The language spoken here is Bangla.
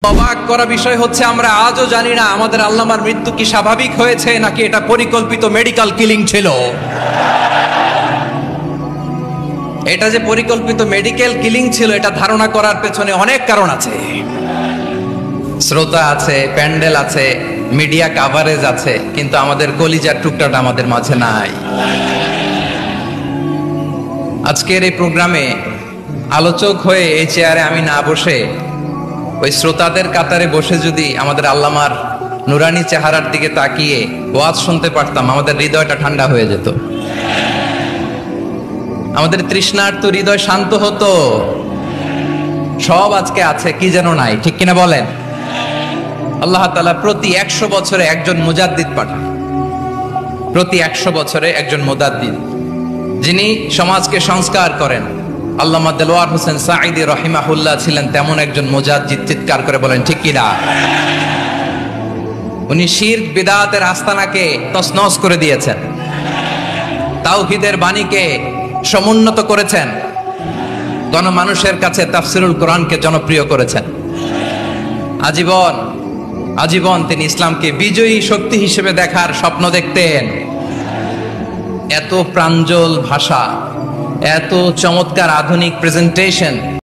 অবাক করা বিষয় হচ্ছে আমরা আজও জানি না আমাদের আল্লামার মৃত্যু কি স্বাভাবিক হয়েছে নাকি এটা পরিকল্পিত মেডিকেল কিলিং ছিল। এটা যে পরিকল্পিত মেডিকেল কিলিং ছিল এটা ধারণা করার পেছনে অনেক কারণ আছে, শ্রোতা আছে, প্যান্ডেল আছে, মিডিয়া কাভারেজ আছে, কিন্তু আমাদের কলিজার টুকটাটা আমাদের মাঝে নাই। আজকের এই প্রোগ্রামে আলোচক হয়ে এই চেয়ারে আমি না বসে ওই শ্রোতাদের কাতারে বসে যদি আমাদের আল্লামার নুরানি চেহারার দিকে তাকিয়ে ওয়াজ শুনতে পারতাম, আমাদের হৃদয়টা ঠান্ডা হয়ে যেত, আমাদের তৃষ্ণার্ত হৃদয় শান্ত হতো। সব আজকে আছে, কি যেন নাই, ঠিক কিনা বলেন? আল্লাহ তাআলা প্রতি 100 বছরে একজন মুজাদ্দিদ পাঠান, প্রতি 100 বছরে একজন মুজাদ্দিদ, যিনি সমাজকে সংস্কার করেন। আল্লামা দেলোয়ার হোসেন সাঈদী রহিমাহুল্লাহ ছিলেন তেমন একজন মুজাদ্দিদ। চিৎকার করে বলেন ঠিক কিনা? উনি শিরক বিদআতের আস্তানাকে তছনছ করে দিয়েছেন, তাওহীদের বাণীকে সমুন্নত করেছেন, গণমানুষের কাছে তাফসিরুল কোরআনকে জনপ্রিয় করেছেন। আজীবন তিনি ইসলামকে বিজয়ী শক্তি হিসেবে দেখার স্বপ্ন দেখতেন। এত প্রাঞ্জল ভাষা, এত চমৎকার আধুনিক প্রেজেন্টেশন